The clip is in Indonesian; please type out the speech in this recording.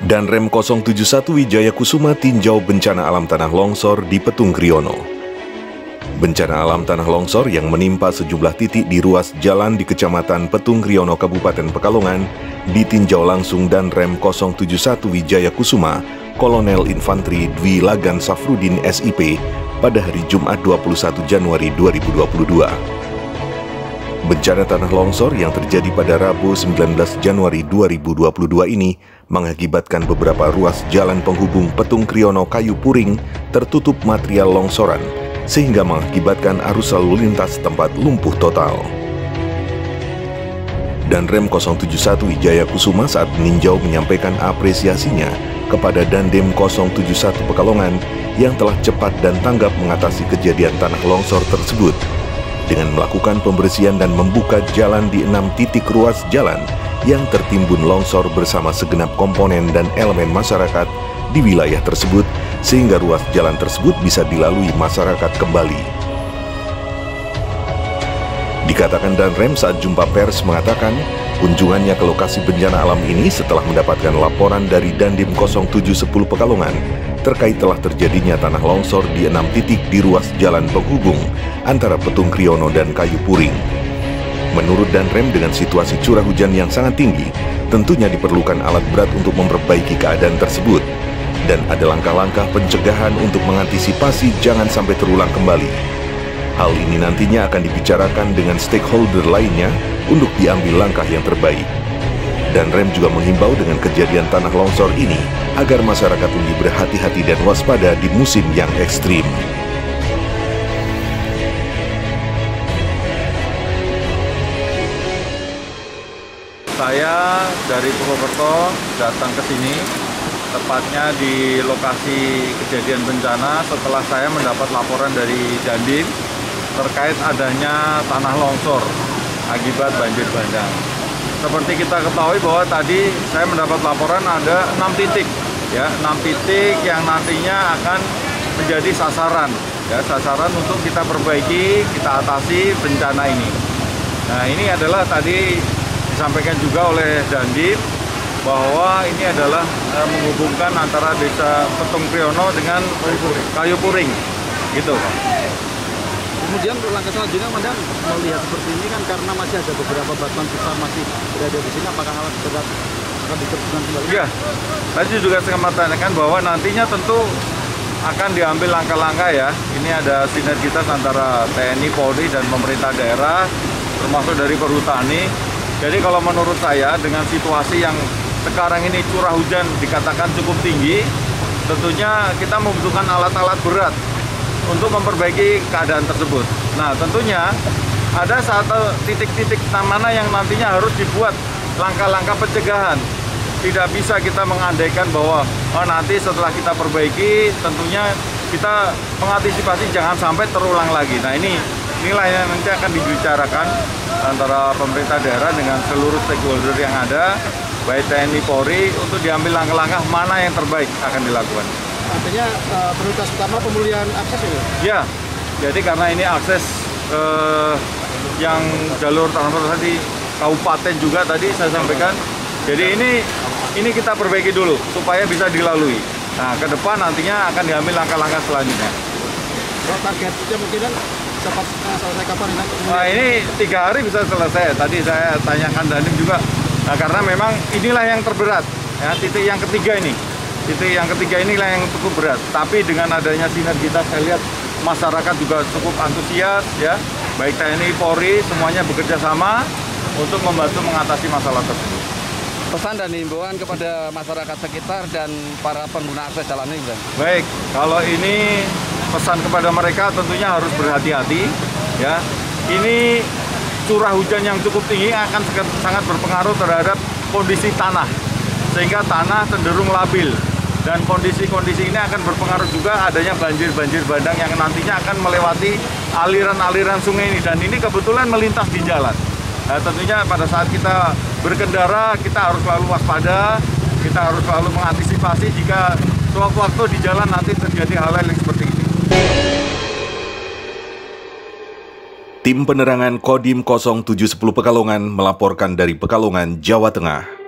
dan Rem 071 Wijaya Kusuma tinjau bencana alam tanah longsor di Petung Kriono. Bencana alam tanah longsor yang menimpa sejumlah titik di ruas jalan di Kecamatan Petung Kriono, Kabupaten Pekalongan, ditinjau langsung dan Rem 071 Wijaya Kusuma, Kolonel Infantri Dwi Lagan Safrudin SIP, pada hari Jumat 21 Januari 2022. Bencana tanah longsor yang terjadi pada Rabu 19 Januari 2022 ini mengakibatkan beberapa ruas jalan penghubung Petung Kriono Kayu Puring tertutup material longsoran, sehingga mengakibatkan arus lalu lintas tempat lumpuh total. Dan Rem 071 Wijaya Kusuma saat meninjau menyampaikan apresiasinya kepada Dandim 071 Pekalongan yang telah cepat dan tanggap mengatasi kejadian tanah longsor tersebut dengan melakukan pembersihan dan membuka jalan di 6 titik ruas jalan yang tertimbun longsor bersama segenap komponen dan elemen masyarakat di wilayah tersebut, sehingga ruas jalan tersebut bisa dilalui masyarakat kembali. Dikatakan Danrem saat jumpa pers mengatakan kunjungannya ke lokasi bencana alam ini setelah mendapatkan laporan dari Dandim 0710 Pekalongan terkait telah terjadinya tanah longsor di 6 titik di ruas jalan penghubung antara Petung Kriono dan Kayu Puring. Menurut Danrem, dengan situasi curah hujan yang sangat tinggi, tentunya diperlukan alat berat untuk memperbaiki keadaan tersebut, dan ada langkah-langkah pencegahan untuk mengantisipasi jangan sampai terulang kembali. Hal ini nantinya akan dibicarakan dengan stakeholder lainnya untuk diambil langkah yang terbaik. Dan Rem juga menghimbau dengan kejadian tanah longsor ini agar masyarakat lebih berhati-hati dan waspada di musim yang ekstrim. Saya dari Purwokerto datang ke sini, tepatnya di lokasi kejadian bencana setelah saya mendapat laporan dari Dandim terkait adanya tanah longsor akibat banjir bandang. Seperti kita ketahui bahwa tadi saya mendapat laporan ada 6 titik, ya, 6 titik yang nantinya akan menjadi sasaran, ya, sasaran untuk kita perbaiki, kita atasi bencana ini. Nah, ini adalah tadi disampaikan juga oleh Dandim bahwa ini adalah menghubungkan antara desa Petung Kriono dengan Kayu Puring, gitu. Kemudian langkah selanjutnya, Komandan, melihat seperti ini kan karena masih ada beberapa batuan besar masih berada di sini, apakah alat berat akan diterjunkan kembali? Ya, tadi juga saya menanyakan bahwa nantinya tentu akan diambil langkah-langkah, ya. Ini ada sinergitas antara TNI, Polri, dan pemerintah daerah, termasuk dari Perhutani. Jadi kalau menurut saya dengan situasi yang sekarang ini curah hujan dikatakan cukup tinggi, tentunya kita membutuhkan alat-alat berat untuk memperbaiki keadaan tersebut. Nah, tentunya ada satu titik-titik mana yang nantinya harus dibuat langkah-langkah pencegahan. Tidak bisa kita mengandaikan bahwa nanti setelah kita perbaiki, tentunya kita mengantisipasi jangan sampai terulang lagi. Nah, inilah yang nanti akan dibicarakan antara pemerintah daerah dengan seluruh stakeholder yang ada, baik TNI, Polri, untuk diambil langkah-langkah mana yang terbaik akan dilakukan. Artinya prioritas utama pemulihan akses ini? Ya, jadi karena ini akses yang jalur transportasi kabupaten juga tadi saya sampaikan. Jadi ini kita perbaiki dulu supaya bisa dilalui. Nah, ke depan nantinya akan diambil langkah-langkah selanjutnya. Kalau targetnya mungkin kan cepat selesai kapan ini? Nah, ini 3 hari bisa selesai. Tadi saya tanyakan Dandim juga. Nah, karena memang inilah yang terberat. Ya, titik yang ketiga ini. Titik yang ketiga inilah yang cukup berat. Tapi dengan adanya sinergitas, saya lihat masyarakat juga cukup antusias, ya. Baik TNI, Polri, semuanya bekerja sama untuk membantu mengatasi masalah tersebut. Pesan dan himbauan kepada masyarakat sekitar dan para pengguna akses jalan ini, Bang. Baik, kalau ini pesan kepada mereka tentunya harus berhati-hati, ya. Ini curah hujan yang cukup tinggi akan sangat berpengaruh terhadap kondisi tanah, sehingga tanah cenderung labil. Dan kondisi-kondisi ini akan berpengaruh juga adanya banjir-banjir bandang yang nantinya akan melewati aliran-aliran sungai ini. Dan ini kebetulan melintas di jalan. Nah, tentunya pada saat kita berkendara, kita harus selalu waspada, kita harus selalu mengantisipasi jika sewaktu-waktu di jalan nanti terjadi hal-hal yang seperti ini. Tim penerangan Kodim 0710 Pekalongan melaporkan dari Pekalongan, Jawa Tengah.